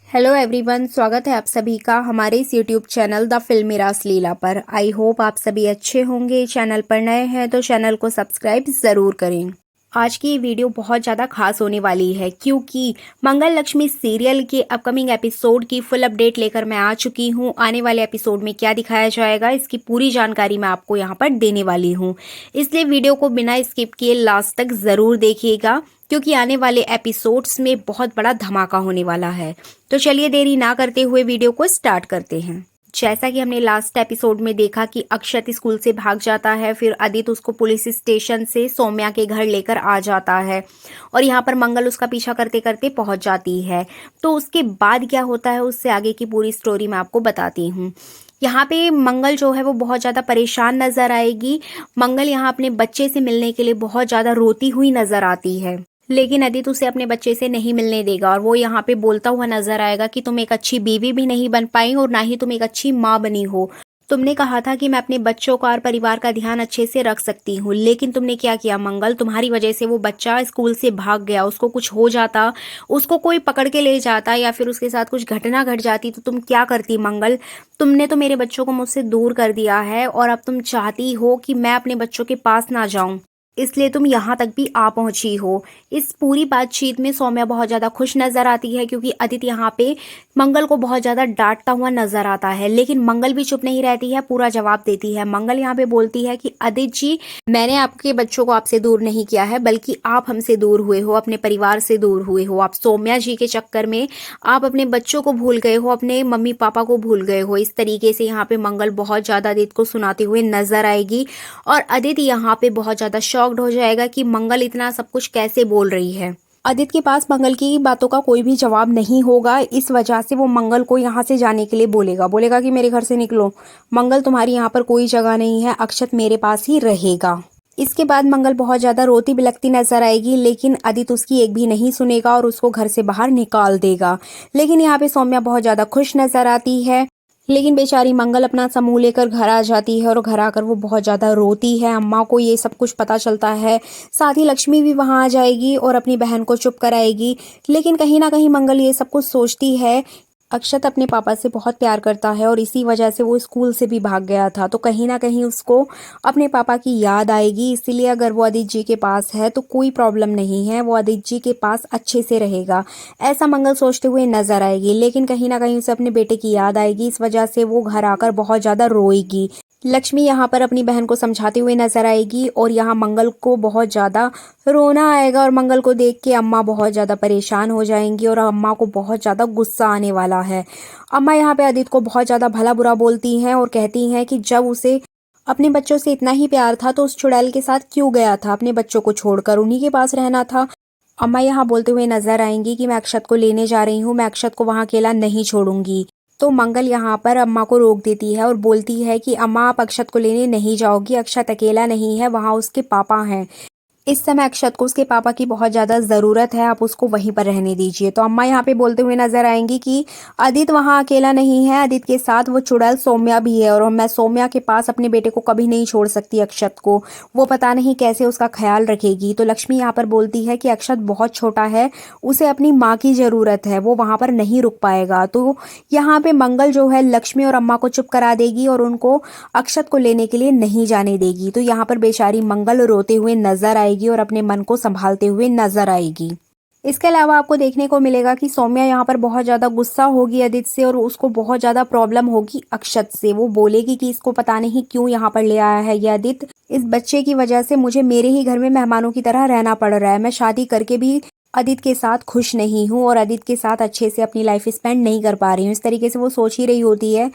Hello everyone, स्वागत है आप सभी का हमारे इस यूट्यूब चैनल द फिल्मी रासलीला पर। आई होप आप सभी अच्छे होंगे। चैनल पर नए हैं तो चैनल को सब्सक्राइब ज़रूर करें। आज की ये वीडियो बहुत ज़्यादा खास होने वाली है क्योंकि मंगल लक्ष्मी सीरियल के अपकमिंग एपिसोड की फुल अपडेट लेकर मैं आ चुकी हूँ। आने वाले एपिसोड में क्या दिखाया जाएगा इसकी पूरी जानकारी मैं आपको यहाँ पर देने वाली हूँ, इसलिए वीडियो को बिना स्किप किए लास्ट तक ज़रूर देखिएगा क्योंकि आने वाले एपिसोड्स में बहुत बड़ा धमाका होने वाला है। तो चलिए देरी ना करते हुए वीडियो को स्टार्ट करते हैं। जैसा कि हमने लास्ट एपिसोड में देखा कि अक्षत स्कूल से भाग जाता है, फिर आदित्य उसको पुलिस स्टेशन से सौम्या के घर लेकर आ जाता है और यहाँ पर मंगल उसका पीछा करते करते पहुंच जाती है। तो उसके बाद क्या होता है उससे आगे की पूरी स्टोरी मैं आपको बताती हूँ। यहाँ पे मंगल जो है वो बहुत ज़्यादा परेशान नजर आएगी। मंगल यहाँ अपने बच्चे से मिलने के लिए बहुत ज़्यादा रोती हुई नजर आती है, लेकिन आदित्य उसे अपने बच्चे से नहीं मिलने देगा और वो यहाँ पे बोलता हुआ नजर आएगा कि तुम एक अच्छी बीवी भी नहीं बन पाई और ना ही तुम एक अच्छी माँ बनी हो। तुमने कहा था कि मैं अपने बच्चों का और परिवार का ध्यान अच्छे से रख सकती हूँ, लेकिन तुमने क्या किया मंगल? तुम्हारी वजह से वो बच्चा स्कूल से भाग गया। उसको कुछ हो जाता, उसको कोई पकड़ के ले जाता या फिर उसके साथ कुछ घटना घट जाती तो तुम क्या करती मंगल? तुमने तो मेरे बच्चों को मुझसे दूर कर दिया है और अब तुम चाहती हो कि मैं अपने बच्चों के पास ना जाऊं, इसलिए तुम यहाँ तक भी आ पहुंची हो। इस पूरी बातचीत में सौम्या बहुत ज्यादा खुश नजर आती है क्योंकि आदित्य यहाँ पे मंगल को बहुत ज्यादा डांटता हुआ नजर आता है, लेकिन मंगल भी चुप नहीं रहती है, पूरा जवाब देती है। मंगल यहाँ पे बोलती है कि आदित्य जी, मैंने आपके बच्चों को आपसे दूर नहीं किया है, बल्कि आप हमसे दूर हुए हो, अपने परिवार से दूर हुए हो। आप सौम्या जी के चक्कर में आप अपने बच्चों को भूल गए हो, अपने मम्मी पापा को भूल गए हो। इस तरीके से यहाँ पे मंगल बहुत ज्यादा आदित्य को सुनाते हुए नजर आएगी और आदित्य यहाँ पे बहुत ज्यादा शॉक्ड हो जाएगा कि मंगल इतना सब कुछ कैसे बोल रही है। आदित्य के पास मंगल की बातों का कोई भी जवाब नहीं होगा, इस वजह से वो मंगल को यहाँ से जाने के लिए बोलेगा कि मेरे घर से निकलो मंगल, तुम्हारी यहाँ पर कोई जगह नहीं है, अक्षत मेरे पास ही रहेगा। इसके बाद मंगल बहुत ज्यादा रोती बिलखती नजर आएगी, लेकिन आदित्य उसकी एक भी नहीं सुनेगा और उसको घर से बाहर निकाल देगा। लेकिन यहाँ पे सौम्या बहुत ज्यादा खुश नजर आती है, लेकिन बेचारी मंगल अपना समूह लेकर घर आ जाती है और घर आकर वो बहुत ज्यादा रोती है। अम्मा को ये सब कुछ पता चलता है, साथ ही लक्ष्मी भी वहां आ जाएगी और अपनी बहन को चुप कराएगी। लेकिन कहीं ना कहीं मंगल ये सब कुछ सोचती है, अक्षत अपने पापा से बहुत प्यार करता है और इसी वजह से वो स्कूल से भी भाग गया था, तो कहीं ना कहीं उसको अपने पापा की याद आएगी। इसीलिए अगर वो आदित्य जी के पास है तो कोई प्रॉब्लम नहीं है, वो आदित्य जी के पास अच्छे से रहेगा, ऐसा मंगल सोचते हुए नजर आएगी। लेकिन कहीं ना कहीं उसे अपने बेटे की याद आएगी, इस वजह से वो घर आकर बहुत ज्यादा रोएगी। लक्ष्मी यहाँ पर अपनी बहन को समझाते हुए नजर आएगी और यहाँ मंगल को बहुत ज्यादा रोना आएगा और मंगल को देख के अम्मा बहुत ज्यादा परेशान हो जाएंगी और अम्मा को बहुत ज्यादा गुस्सा आने वाला है। अम्मा यहाँ पे आदित्य को बहुत ज्यादा भला बुरा बोलती हैं और कहती हैं कि जब उसे अपने बच्चों से इतना ही प्यार था तो उस चुड़ैल के साथ क्यों गया था, अपने बच्चों को छोड़कर उन्हीं के पास रहना था। अम्मा यहाँ बोलते हुए नजर आएंगी कि मैं अक्षत को लेने जा रही हूँ, मैं अक्षत को वहां अकेला नहीं छोड़ूंगी। तो मंगल यहाँ पर अम्मा को रोक देती है और बोलती है कि अम्मा आप अक्षत को लेने नहीं जाओगी, अक्षत अकेला नहीं है, वहां उसके पापा हैं। इस समय अक्षत को उसके पापा की बहुत ज्यादा जरूरत है, आप उसको वहीं पर रहने दीजिए। तो अम्मा यहाँ पे बोलते हुए नजर आएंगी कि आदित्य वहां अकेला नहीं है, आदित्य के साथ वो चुड़ैल सौम्या भी है और मैं सौम्या के पास अपने बेटे को कभी नहीं छोड़ सकती अक्षत को, वो पता नहीं कैसे उसका ख्याल रखेगी। तो लक्ष्मी यहाँ पर बोलती है कि अक्षत बहुत छोटा है, उसे अपनी माँ की जरूरत है, वो वहां पर नहीं रुक पाएगा। तो यहाँ पे मंगल जो है लक्ष्मी और अम्मा को चुप करा देगी और उनको अक्षत को लेने के लिए नहीं जाने देगी। तो यहाँ पर बेचारी मंगल रोते हुए नजर आएगी और अपने मन को संभालते हुए नजर आएगी। इसके अलावा आपको देखने को मिलेगा कि सौम्या यहाँ पर बहुत ज्यादा गुस्सा होगी आदित्य से और उसको बहुत ज्यादा प्रॉब्लम होगी अक्षत से। वो बोलेगी कि इसको पता नहीं क्यों यहाँ पर ले आया है ये आदित्य, इस बच्चे की वजह से मुझे मेरे ही घर में मेहमानों की तरह रहना पड़ रहा है, मैं शादी करके भी आदित्य के साथ खुश नहीं हूँ और आदित्य के साथ अच्छे से अपनी लाइफ स्पेंड नहीं कर पा रही हूँ। इस तरीके से वो सोच ही रही होती है,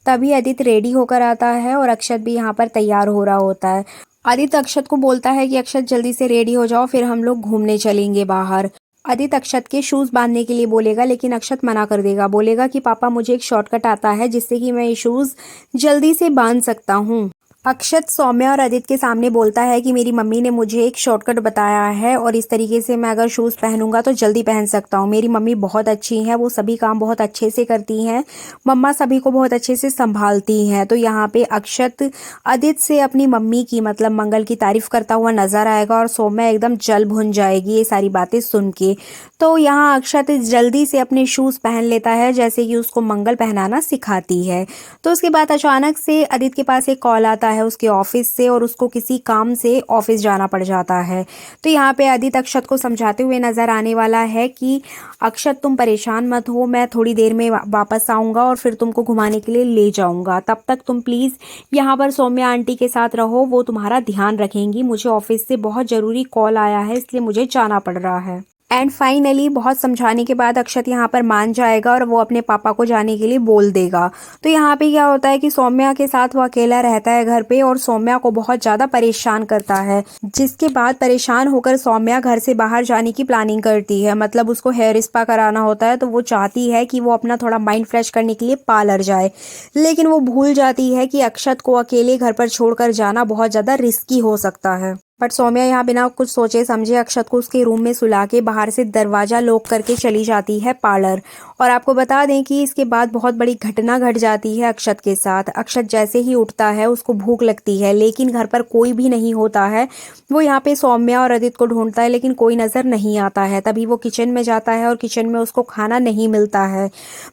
तभी आदित्य रेडी होकर आता है और अक्षत भी यहाँ पर तैयार हो रहा होता है। आदित्य अक्षत को बोलता है कि अक्षत जल्दी से रेडी हो जाओ, फिर हम लोग घूमने चलेंगे बाहर। आदित्य अक्षत के शूज बांधने के लिए बोलेगा, लेकिन अक्षत मना कर देगा, बोलेगा कि पापा मुझे एक शॉर्टकट आता है जिससे कि मैं ये शूज जल्दी से बांध सकता हूँ। अक्षत सौम्या और आदित्य के सामने बोलता है कि मेरी मम्मी ने मुझे एक शॉर्टकट बताया है और इस तरीके से मैं अगर शूज़ पहनूंगा तो जल्दी पहन सकता हूँ। मेरी मम्मी बहुत अच्छी हैं, वो सभी काम बहुत अच्छे से करती हैं। मम्मा सभी को बहुत अच्छे से संभालती हैं। तो यहाँ पे अक्षत आदित्य से अपनी मम्मी की मतलब मंगल की तारीफ करता हुआ नजर आएगा और सौम्या एकदम जल भुन जाएगी ये सारी बातें सुन के। तो यहाँ अक्षत जल्दी से अपने शूज़ पहन लेता है जैसे कि उसको मंगल पहनाना सिखाती है। तो उसके बाद अचानक से आदित्य के पास एक कॉल आता है उसके ऑफिस से और उसको किसी काम से ऑफिस जाना पड़ जाता है। तो यहाँ पे आदित्य अक्षत को समझाते हुए नजर आने वाला है कि अक्षत तुम परेशान मत हो, मैं थोड़ी देर में वापस आऊँगा और फिर तुमको घुमाने के लिए ले जाऊँगा। तब तक तुम प्लीज़ यहाँ पर सौम्या आंटी के साथ रहो, वो तुम्हारा ध्यान रखेंगी। मुझे ऑफिस से बहुत ज़रूरी कॉल आया है इसलिए मुझे जाना पड़ रहा है। एंड फाइनली बहुत समझाने के बाद अक्षत यहाँ पर मान जाएगा और वो अपने पापा को जाने के लिए बोल देगा। तो यहाँ पे क्या होता है कि सौम्या के साथ वो अकेला रहता है घर पे और सौम्या को बहुत ज़्यादा परेशान करता है। जिसके बाद परेशान होकर सौम्या घर से बाहर जाने की प्लानिंग करती है, मतलब उसको हेयर स्पा कराना होता है। तो वो चाहती है कि वो अपना थोड़ा माइंड फ्रेश करने के लिए पार्लर जाए, लेकिन वो भूल जाती है कि अक्षत को अकेले घर पर छोड़कर जाना बहुत ज़्यादा रिस्की हो सकता है। बट सौम्या यहाँ बिना कुछ सोचे समझे अक्षत को उसके रूम में सुला के बाहर से दरवाजा लॉक करके चली जाती है पार्लर। और आपको बता दें कि इसके बाद बहुत बड़ी घटना घट जाती है अक्षत के साथ। अक्षत जैसे ही उठता है उसको भूख लगती है, लेकिन घर पर कोई भी नहीं होता है। वो यहाँ पे सौम्या और आदित्य को ढूंढता है लेकिन कोई नज़र नहीं आता है। तभी वो किचन में जाता है और किचन में उसको खाना नहीं मिलता है।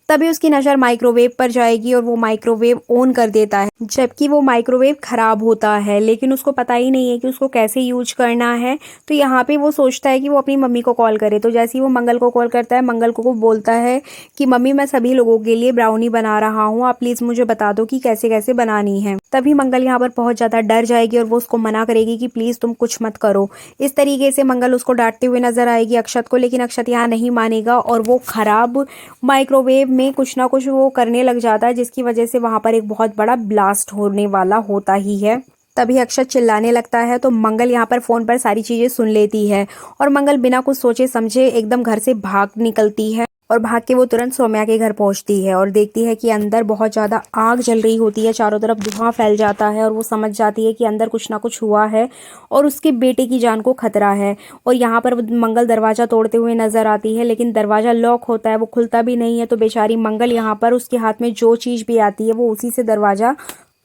तभी उसकी नज़र माइक्रोवेव पर जाएगी और वो माइक्रोवेव ऑन कर देता है, जबकि वो माइक्रोवेव खराब होता है, लेकिन उसको पता ही नहीं है कि उसको कैसे यूज करना है। तो यहाँ पे वो सोचता है कि वो अपनी मम्मी को कॉल करे। तो जैसे ही वो मंगल को कॉल करता है, मंगल को बोलता है कि मम्मी मैं सभी लोगों के लिए ब्राउनी बना रहा हूँ, आप प्लीज़ मुझे बता दो कि कैसे कैसे बनानी है। तभी मंगल यहाँ पर बहुत ज़्यादा डर जाएगी और वो उसको मना करेगी कि प्लीज़ तुम कुछ मत करो। इस तरीके से मंगल उसको डांटते हुए नजर आएगी अक्षत को, लेकिन अक्षत यहाँ नहीं मानेगा और वो खराब माइक्रोवेव में कुछ ना कुछ वो करने लग जाता है, जिसकी वजह से वहाँ पर एक बहुत बड़ा ब्लास्ट होने वाला होता ही है। तभी अक्षत चिल्लाने लगता है तो मंगल यहाँ पर फ़ोन पर सारी चीज़ें सुन लेती है और मंगल बिना कुछ सोचे समझे एकदम घर से भाग निकलती है। और भाग के वो तुरंत सौम्या के घर पहुंचती है और देखती है कि अंदर बहुत ज़्यादा आग जल रही होती है, चारों तरफ धुआं फैल जाता है और वो समझ जाती है कि अंदर कुछ ना कुछ हुआ है और उसके बेटे की जान को खतरा है। और यहाँ पर मंगल दरवाज़ा तोड़ते हुए नजर आती है, लेकिन दरवाज़ा लॉक होता है, वो खुलता भी नहीं है। तो बेचारी मंगल यहाँ पर उसके हाथ में जो चीज़ भी आती है वो उसी से दरवाज़ा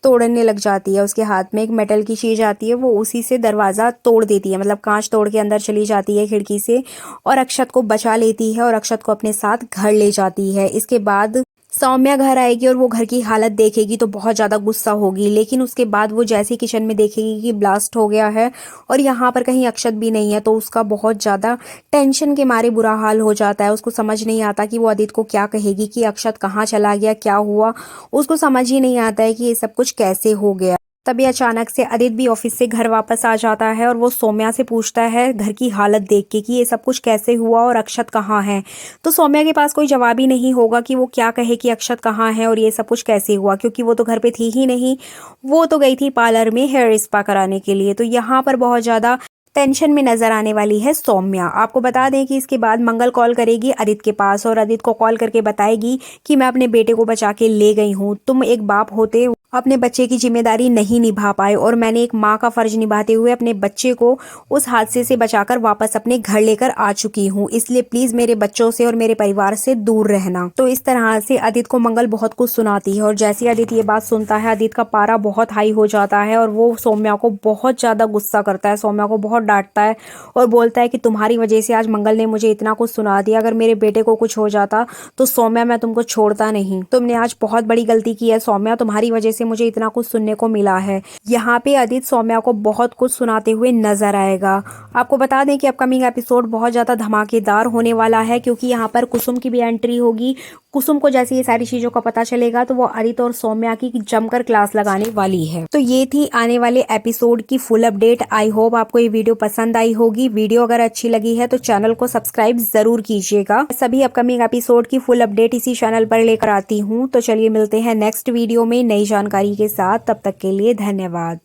तोड़ने लग जाती है। उसके हाथ में एक मेटल की चीज़ आती है, वो उसी से दरवाज़ा तोड़ देती है, मतलब कांच तोड़ के अंदर चली जाती है खिड़की से और अक्षत को बचा लेती है और अक्षत को अपने साथ घर ले जाती है। इसके बाद सौम्या घर आएगी और वो घर की हालत देखेगी तो बहुत ज़्यादा गुस्सा होगी, लेकिन उसके बाद वो जैसे किचन में देखेगी कि ब्लास्ट हो गया है और यहाँ पर कहीं अक्षत भी नहीं है, तो उसका बहुत ज़्यादा टेंशन के मारे बुरा हाल हो जाता है। उसको समझ नहीं आता कि वो आदित्य को क्या कहेगी कि अक्षत कहाँ चला गया, क्या हुआ। उसको समझ ही नहीं आता है कि ये सब कुछ कैसे हो गया। तभी अचानक से आदित्य भी ऑफिस से घर वापस आ जाता है और वो सौम्या से पूछता है घर की हालत देख के कि ये सब कुछ कैसे हुआ और अक्षत कहाँ है। तो सौम्या के पास कोई जवाब ही नहीं होगा कि वो क्या कहे कि अक्षत कहाँ है और ये सब कुछ कैसे हुआ, क्योंकि वो तो घर पे थी ही नहीं, वो तो गई थी पार्लर में हेयर स्पा कराने के लिए। तो यहाँ पर बहुत ज़्यादा टेंशन में नजर आने वाली है सौम्या। आपको बता दें कि इसके बाद मंगल कॉल करेगी आदित्य के पास और आदित्य को कॉल करके बताएगी कि मैं अपने बेटे को बचा के ले गई हूँ, तुम एक बाप होते अपने बच्चे की जिम्मेदारी नहीं निभा पाए और मैंने एक माँ का फर्ज निभाते हुए अपने बच्चे को उस हादसे से बचाकर वापस अपने घर लेकर आ चुकी हूँ, इसलिए प्लीज मेरे बच्चों से और मेरे परिवार से दूर रहना। तो इस तरह से आदित्य को मंगल बहुत कुछ सुनाती है और जैसे आदित्य ये बात सुनता है आदित्य का पारा बहुत हाई हो जाता है और वो सौम्या को बहुत ज्यादा गुस्सा करता है, सौम्या को बहुत डांटता है और बोलता है कि तुम्हारी वजह से आज मंगल ने मुझे इतना कुछ सुना दिया, अगर मेरे बेटे को कुछ हो जाता तो सौम्या मैं तुमको छोड़ता नहीं, तुमने आज बहुत बड़ी गलती की है सौम्या, तुम्हारी वजह से मुझे इतना कुछ सुनने को मिला है। यहाँ पे आदित्य सौम्या को बहुत कुछ सुनाते हुए नजर आएगा। आपको बता दें कि अपकमिंग एपिसोड बहुत ज्यादा धमाकेदार होने वाला है, क्योंकि यहाँ पर कुसुम की भी एंट्री होगी। कुसुम को जैसे ये सारी चीजों का पता चलेगा तो वो आदित्य और सौम्या की जमकर क्लास लगाने वाली है। तो ये थी आने वाले एपिसोड की फुल अपडेट। आई होप आपको ये वीडियो पसंद आई होगी। वीडियो अगर अच्छी लगी है तो चैनल को सब्सक्राइब जरूर कीजिएगा। सभी अपकमिंग एपिसोड की फुल अपडेट इसी चैनल पर लेकर आती हूँ। तो चलिए मिलते हैं नेक्स्ट वीडियो में नई जानकारी के साथ, तब तक के लिए धन्यवाद।